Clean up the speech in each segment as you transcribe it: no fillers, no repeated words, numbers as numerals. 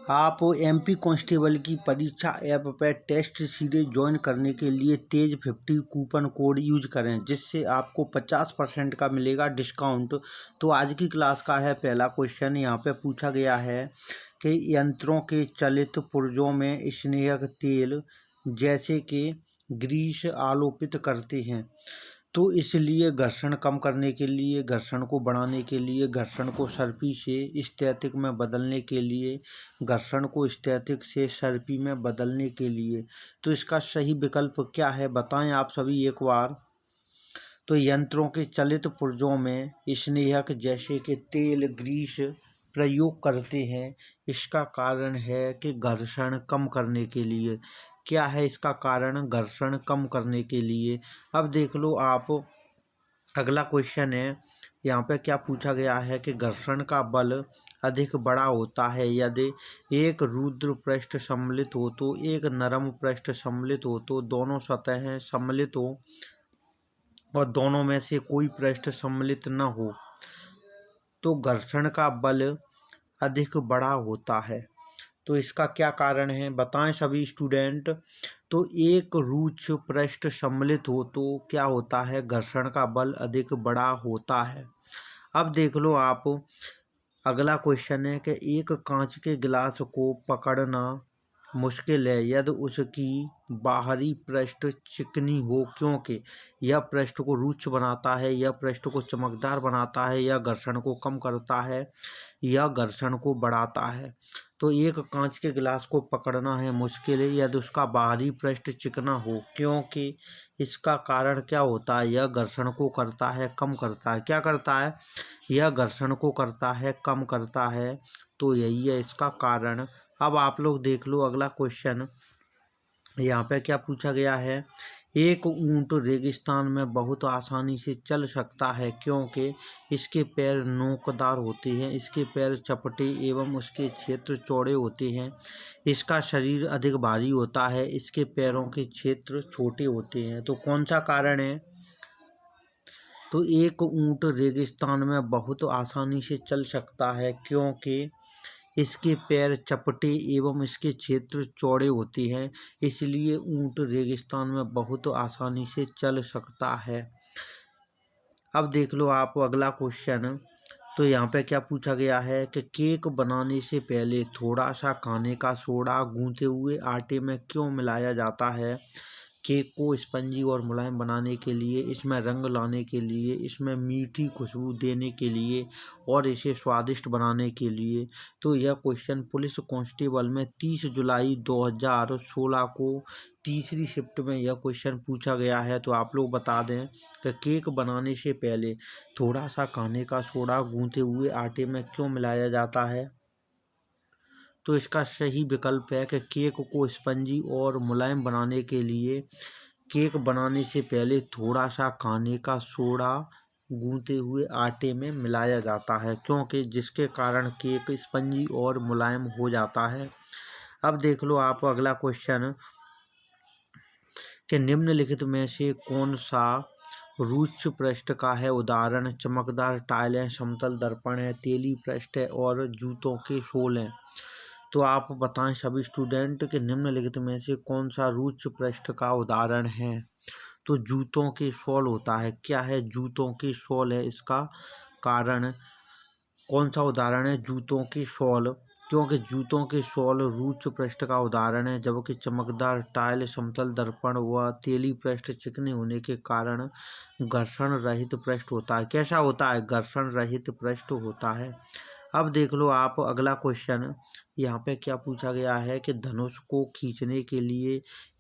आप MP constable की परीक्षा ऐप पर टेस्ट सीरीज ज्वाइन करने के लिए तेज50 कूपन कोड यूज करें, जिससे आपको 50% का मिलेगा डिस्काउंट। तो आज की क्लास का है पहला क्वेश्चन। यहाँ पे पूछा गया है कि यंत्रों के चलित पुर्जों में स्नेहक तेल जैसे कि ग्रीस आलोपित करते हैं, तो इसलिए घर्षण कम करने के लिए, घर्षण को बढ़ाने के लिए, घर्षण को सर्पी से स्थैतिक में बदलने के लिए, घर्षण को स्थैतिक से सर्पी में बदलने के लिए, तो इसका सही विकल्प क्या है बताएं आप सभी एक बार। तो यंत्रों के चलित पुर्जों में स्नेहक जैसे कि तेल ग्रीस प्रयोग करते हैं, इसका कारण है कि घर्षण कम करने के लिए। क्या है इसका कारण? घर्षण कम करने के लिए। अब देख लो आप, अगला क्वेश्चन है। यहाँ पे क्या पूछा गया है कि घर्षण का बल अधिक बड़ा होता है यदि एक रुद्र पृष्ठ सम्मिलित हो तो एक नरम पृष्ठ सम्मिलित हो तो दोनों सतहें सम्मिलित हो और दोनों में से कोई पृष्ठ सम्मिलित न हो, तो घर्षण का बल अधिक बड़ा होता है। तो इसका क्या कारण है बताएं सभी स्टूडेंट। तो एक रुक्ष पृष्ठ सम्मिलित हो तो क्या होता है? घर्षण का बल अधिक बड़ा होता है। अब देख लो आप, अगला क्वेश्चन है कि एक कांच के गिलास को पकड़ना मुश्किल है यदि उसकी बाहरी पृष्ठ चिकनी हो, क्योंकि यह पृष्ठ को रुक्ष बनाता है, यह पृष्ठ को चमकदार बनाता है, यह घर्षण को कम करता है, यह घर्षण को बढ़ाता है। तो एक कांच के गिलास को पकड़ना है मुश्किल है यदि उसका बाहरी पृष्ठ चिकना हो, क्योंकि इसका कारण क्या होता है? यह घर्षण को करता है, कम करता है। क्या करता है? यह घर्षण को करता है, कम करता है। तो यही है इसका कारण। अब आप लोग देख लो अगला क्वेश्चन। यहाँ पे क्या पूछा गया है? एक ऊंट रेगिस्तान में बहुत आसानी से चल सकता है क्योंकि इसके पैर नोकदार होते हैं, इसके पैर चपटे एवं उसके क्षेत्र चौड़े होते हैं, इसका शरीर अधिक भारी होता है, इसके पैरों के क्षेत्र छोटे होते हैं। तो कौन सा कारण है? तो एक ऊंट रेगिस्तान में बहुत आसानी से चल सकता है क्योंकि इसके पैर चपटे एवं इसके क्षेत्र चौड़े होते हैं, इसलिए ऊंट रेगिस्तान में बहुत आसानी से चल सकता है। अब देख लो आप अगला क्वेश्चन। तो यहाँ पे क्या पूछा गया है कि केक बनाने से पहले थोड़ा सा खाने का सोडा गूंथे हुए आटे में क्यों मिलाया जाता है? केक को स्पंजी और मुलायम बनाने के लिए, इसमें रंग लाने के लिए, इसमें मीठी खुशबू देने के लिए और इसे स्वादिष्ट बनाने के लिए। तो यह क्वेश्चन पुलिस कांस्टेबल में 30 जुलाई 2016 को तीसरी शिफ्ट में यह क्वेश्चन पूछा गया है। तो आप लोग बता दें कि केक बनाने से पहले थोड़ा सा खाने का सोडा गूंथे हुए आटे में क्यों मिलाया जाता है? तो इसका सही विकल्प है कि केक को स्पंजी और मुलायम बनाने के लिए केक बनाने से पहले थोड़ा सा खाने का सोडा गूंथे हुए आटे में मिलाया जाता है, क्योंकि जिसके कारण केक स्पंजी और मुलायम हो जाता है। अब देख लो आप अगला क्वेश्चन कि निम्नलिखित में से कौन सा रुक्ष पृष्ठ का है उदाहरण? चमकदार टाइल है, समतल दर्पण है, तेली पृष्ठ है और जूतों के सोल हैं। तो आप बताएं सभी स्टूडेंट कि निम्नलिखित में से कौन सा रुक्ष पृष्ठ का उदाहरण है? तो जूतों के सोल होता है। क्या है? जूतों के सोल है इसका कारण। कौन सा उदाहरण है? जूतों के सोल, क्योंकि जूतों के सोल रुक्ष पृष्ठ का उदाहरण है, जबकि चमकदार टाइल, समतल दर्पण व तेली पृष्ठ चिकने होने के कारण घर्षण रहित पृष्ठ होता है। कैसा होता है? घर्षण रहित पृष्ठ होता है। अब देख लो आप अगला क्वेश्चन। यहाँ पे क्या पूछा गया है कि धनुष को खींचने के लिए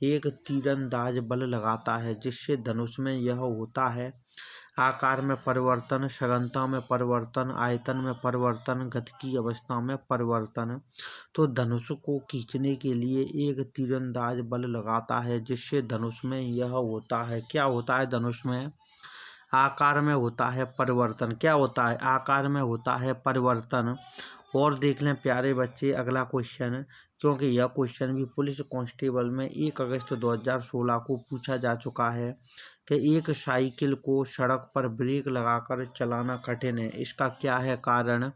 एक तीरंदाज बल लगाता है, जिससे धनुष में यह होता है आकार में परिवर्तन, सघनता में परिवर्तन, आयतन में परिवर्तन, गति की अवस्था में परिवर्तन। तो धनुष को खींचने के लिए एक तीरंदाज बल लगाता है, जिससे धनुष में यह होता है। क्या होता है? धनुष में आकार में होता है परिवर्तन। क्या होता है? आकार में होता है परिवर्तन। और देख लें प्यारे बच्चे अगला क्वेश्चन, क्योंकि यह क्वेश्चन भी पुलिस कांस्टेबल में 1 अगस्त 2016 को पूछा जा चुका है कि एक साइकिल को सड़क पर ब्रेक लगाकर चलाना कठिन है, इसका क्या है कारण?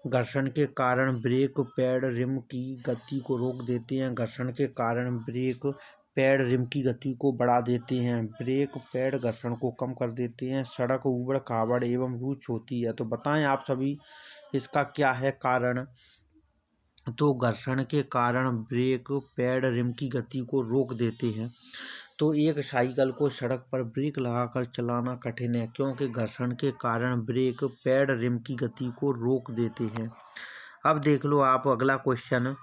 घर्षण के कारण ब्रेक पैड रिम की गति को रोक देते हैं। घर्षण के कारण ब्रेक पैड रिम की गति को बढ़ा देते हैं। ब्रेक पैड घर्षण को कम कर देते हैं। सड़क ऊबड़ खाबड़ एवं रुक्ष होती है। तो बताएं आप सभी इसका क्या है कारण। तो घर्षण के कारण ब्रेक पैड रिम की गति को रोक देते हैं। तो एक साइकिल को सड़क पर ब्रेक लगाकर चलाना कठिन है, क्योंकि घर्षण के कारण ब्रेक पैड रिम की गति को रोक देते हैं। अब देख लो आप अगला क्वेश्चन,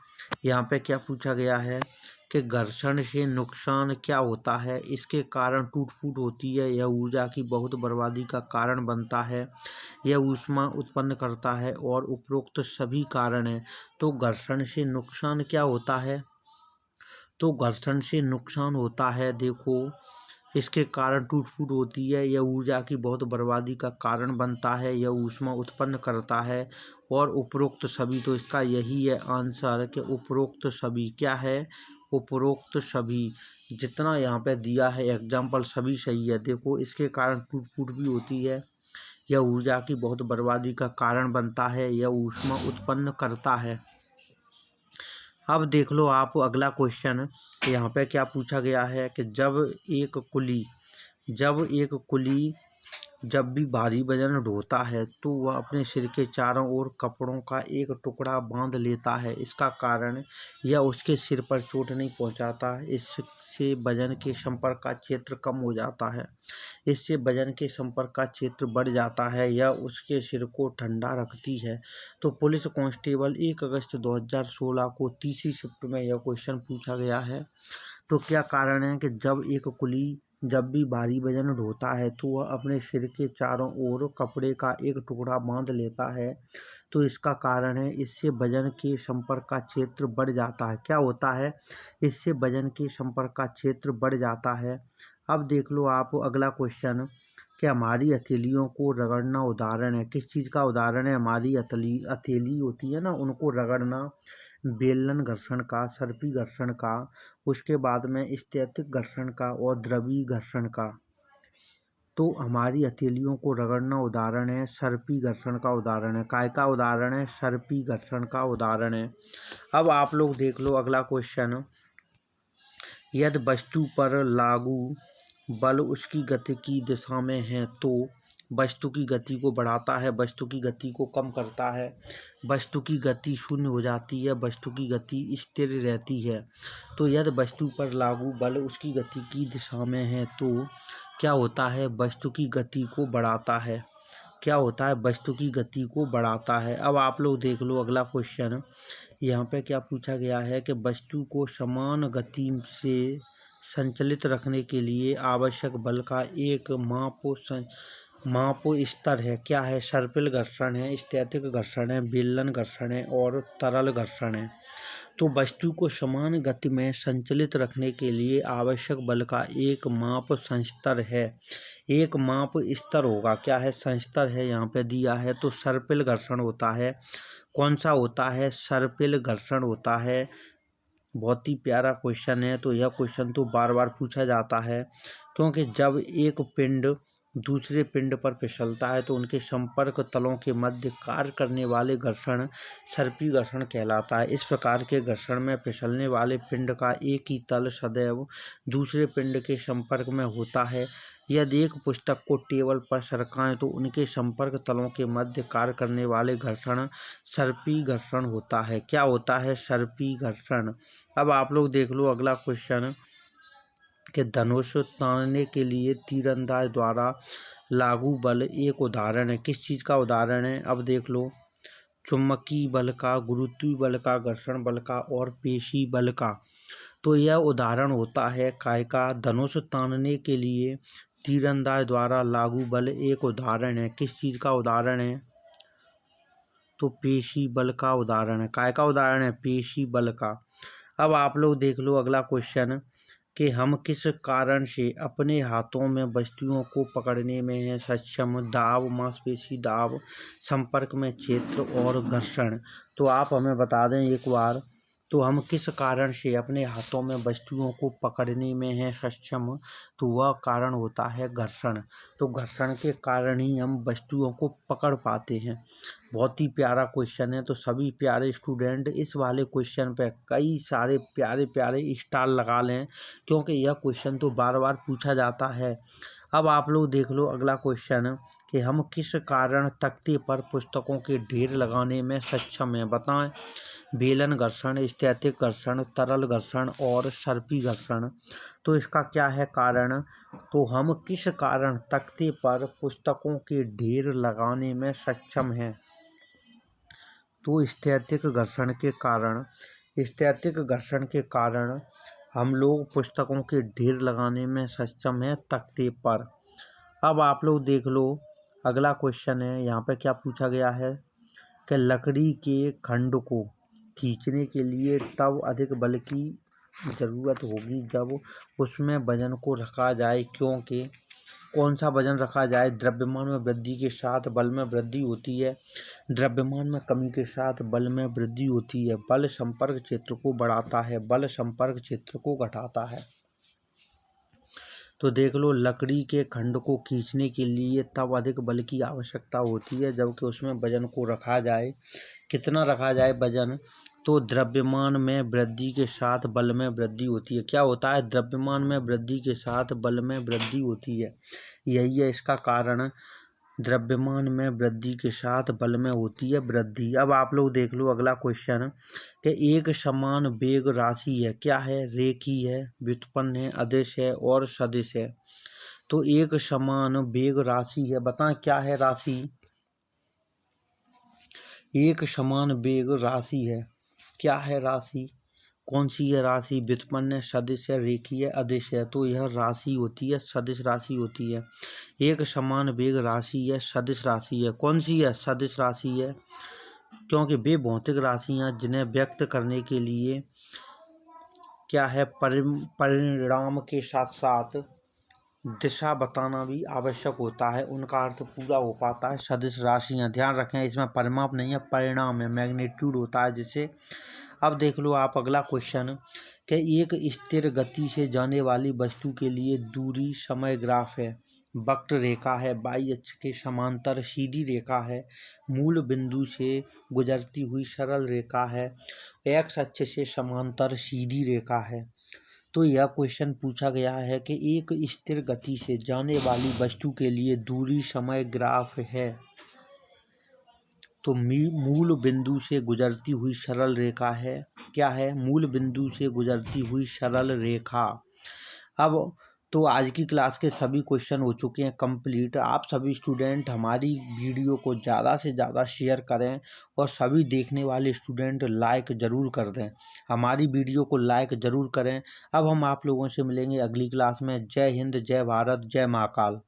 यहाँ पे क्या पूछा गया है कि घर्षण से नुकसान क्या होता है। इसके कारण टूट फूट होती है, यह ऊर्जा की बहुत बर्बादी का कारण बनता है, यह ऊष्मा उत्पन्न करता है और उपरोक्त सभी कारण हैं। तो घर्षण से नुकसान क्या होता है। तो घर्षण से नुकसान होता है, देखो इसके कारण टूट फूट होती है, यह ऊर्जा की बहुत बर्बादी का कारण बनता है, यह ऊष्मा उत्पन्न करता है और उपरोक्त सभी। तो इसका यही है आंसर कि उपरोक्त सभी क्या है, उपरोक्त सभी जितना यहाँ पे दिया है एग्जाम्पल सभी सही है। देखो इसके कारण टूट फूट भी होती है, यह ऊर्जा की बहुत बर्बादी का कारण बनता है, यह ऊष्मा उत्पन्न करता है। अब देख लो आप अगला क्वेश्चन, यहाँ पे क्या पूछा गया है कि जब एक कुली जब भी भारी वजन ढोता है तो वह अपने सिर के चारों ओर कपड़ों का एक टुकड़ा बांध लेता है। इसका कारण यह उसके सिर पर चोट नहीं पहुंचाता, इससे वजन के संपर्क का क्षेत्र कम हो जाता है, इससे वजन के संपर्क का क्षेत्र बढ़ जाता है, यह उसके सिर को ठंडा रखती है। तो पुलिस कांस्टेबल 1 अगस्त 2016 को तीसरी शिफ्ट में यह क्वेश्चन पूछा गया है। तो क्या कारण है कि जब एक कुली जब भी भारी वजन ढोता है तो वह अपने सिर के चारों ओर कपड़े का एक टुकड़ा बांध लेता है। तो इसका कारण है इससे वजन के संपर्क का क्षेत्र बढ़ जाता है। क्या होता है, इससे वजन के संपर्क का क्षेत्र बढ़ जाता है। अब देख लो आप अगला क्वेश्चन कि हमारी हथेलियों को रगड़ना उदाहरण है। किस चीज़ का उदाहरण है, हमारी हथेली होती है ना, उनको रगड़ना, बेलन घर्षण का, सर्पी घर्षण का, उसके बाद में स्थैतिक घर्षण का और द्रवी घर्षण का। तो हमारी हथेलियों को रगड़ना उदाहरण है, सर्पी घर्षण का उदाहरण है। काय का उदाहरण है, सर्पी घर्षण का उदाहरण है। अब आप लोग देख लो अगला क्वेश्चन, यदि वस्तु पर लागू बल उसकी गति की दिशा में है तो वस्तु की गति को बढ़ाता है, वस्तु की गति को कम करता है, वस्तु की गति शून्य हो जाती है, वस्तु की गति स्थिर रहती है। तो यदि वस्तु पर लागू बल उसकी गति की दिशा में है तो क्या होता है, वस्तु की गति को बढ़ाता है। क्या होता है, वस्तु की गति को बढ़ाता है। अब आप लोग देख लो अगला क्वेश्चन, यहाँ पे क्या पूछा गया है कि वस्तु को समान गति से संचालित रखने के लिए आवश्यक बल का एक माप स्तर है। क्या है, सर्पिल घर्षण है, स्थैतिक घर्षण है, बेलन घर्षण है और तरल घर्षण है। तो वस्तु को समान गति में संचालित रखने के लिए आवश्यक बल का एक माप संस्तर है, एक माप स्तर होगा। क्या है, संस्तर है, यहाँ पे दिया है। तो सर्पिल घर्षण होता है, कौन सा होता है, सर्पिल घर्षण होता है। बहुत ही प्यारा क्वेश्चन है। तो यह क्वेश्चन तो बार बार पूछा जाता है, क्योंकि जब एक पिंड दूसरे पिंड पर फिसलता है तो उनके संपर्क तलों के मध्य कार्य करने वाले घर्षण सर्पी घर्षण कहलाता है। इस प्रकार के घर्षण में फिसलने वाले पिंड का एक ही तल सदैव दूसरे पिंड के संपर्क में होता है। यदि एक पुस्तक को टेबल पर सरकाएं तो उनके संपर्क तलों के मध्य कार्य करने वाले घर्षण सर्पी घर्षण होता है। क्या होता है, सर्पी घर्षण। अब आप लोग देख लो अगला क्वेश्चन कि धनुष तानने के लिए तीरंदाज द्वारा लागू बल एक उदाहरण है। किस चीज़ का उदाहरण है, अब देख लो, चुंबकीय बल का, गुरुत्वीय बल का, घर्षण बल का और पेशी बल का। तो यह उदाहरण होता है काय का, धनुष तानने के लिए तीरंदाज द्वारा लागू बल एक उदाहरण है। किस चीज़ का उदाहरण है, तो पेशी बल का उदाहरण है। काय का उदाहरण है, पेशी बल का। अब आप लोग देख लो अगला क्वेश्चन कि हम किस कारण से अपने हाथों में वस्तुओं को पकड़ने में हैं सक्षम। दाब, मांसपेशी दाब, संपर्क में क्षेत्र और घर्षण। तो आप हमें बता दें एक बार तो हम किस कारण से अपने हाथों में वस्तुओं को पकड़ने में हैं सक्षम, तो वह कारण होता है घर्षण। तो घर्षण के कारण ही हम वस्तुओं को पकड़ पाते हैं। बहुत ही प्यारा क्वेश्चन है, तो सभी प्यारे स्टूडेंट इस वाले क्वेश्चन पे कई सारे प्यारे प्यारे स्टार लगा लें, क्योंकि यह क्वेश्चन तो बार बार पूछा जाता है। अब आप लोग देख लो अगला क्वेश्चन कि हम किस कारण तख्ते पर पुस्तकों के ढेर लगाने में सक्षम हैं, बताएं। बेलन घर्षण, स्थैतिक घर्षण, तरल घर्षण और सर्पी घर्षण। तो इसका क्या है कारण, तो हम किस कारण तख्ते पर पुस्तकों के ढेर लगाने में सक्षम हैं, तो स्थैतिक घर्षण के कारण। स्थैतिक घर्षण के कारण हम लोग पुस्तकों के ढेर लगाने में सक्षम हैं तख्ते पर। अब आप लोग देख लो अगला क्वेश्चन है, यहाँ पे क्या पूछा गया है कि लकड़ी के खंड को खींचने के लिए तब अधिक बल की ज़रूरत होगी जब उसमें वजन को रखा जाए, क्योंकि कौन सा वजन रखा जाए। द्रव्यमान में वृद्धि के साथ बल में वृद्धि होती है, द्रव्यमान में कमी के साथ बल में वृद्धि होती है। बल संपर्क क्षेत्र को बढ़ाता है, बल संपर्क क्षेत्र को घटाता है। तो देख लो लकड़ी के खंड को खींचने के लिए तब अधिक बल की आवश्यकता होती है जबकि उसमें वजन को रखा जाए। कितना रखा जाए वजन, तो द्रव्यमान में वृद्धि के साथ बल में वृद्धि होती है। क्या होता है, द्रव्यमान में वृद्धि के साथ बल में वृद्धि होती है, यही है इसका कारण। द्रव्यमान में वृद्धि के साथ बल में होती है वृद्धि। अब आप लोग देख लो अगला क्वेश्चन कि एक समान वेग राशि है, क्या है, रेखीय है, व्युत्पन्न है, अदिश है और सदिश है। तो एक समान वेग राशि है, बताएं क्या है राशि। एक समान वेग राशि है, क्या है राशि, कौन सी है राशि, व्युत्पन्न है, सदिश है, रेखीय है, अदिश है। तो यह राशि होती है सदिश राशि होती है। एक समान वेग राशि है, सदिश राशि है। कौन सी है, सदिश राशि है, क्योंकि वे भौतिक राशियां जिन्हें व्यक्त करने के लिए क्या है परिणाम के साथ साथ दिशा बताना भी आवश्यक होता है, उनका अर्थ पूरा हो पाता है सदिश राशियां। ध्यान रखें इसमें परिमाप नहीं है, परिणाम है, मैग्नीट्यूड होता है जिसे। अब देख लो आप अगला क्वेश्चन कि एक स्थिर गति से जाने वाली वस्तु के लिए दूरी समय ग्राफ है, वक्र रेखा है, वाई अक्ष के समांतर सीधी रेखा है, मूल बिंदु से गुजरती हुई सरल रेखा है, एक्स अक्ष से समांतर सीधी रेखा है। तो यह क्वेश्चन पूछा गया है कि एक स्थिर गति से जाने वाली वस्तु के लिए दूरी समय ग्राफ है, तो मूल बिंदु से गुजरती हुई सरल रेखा है, क्या है, मूल बिंदु से गुजरती हुई सरल रेखा। अब तो आज की क्लास के सभी क्वेश्चन हो चुके हैं कंप्लीट। आप सभी स्टूडेंट हमारी वीडियो को ज़्यादा से ज़्यादा शेयर करें और सभी देखने वाले स्टूडेंट लाइक ज़रूर कर दें, हमारी वीडियो को लाइक ज़रूर करें। अब हम आप लोगों से मिलेंगे अगली क्लास में। जय हिंद, जय भारत, जय महाकाल।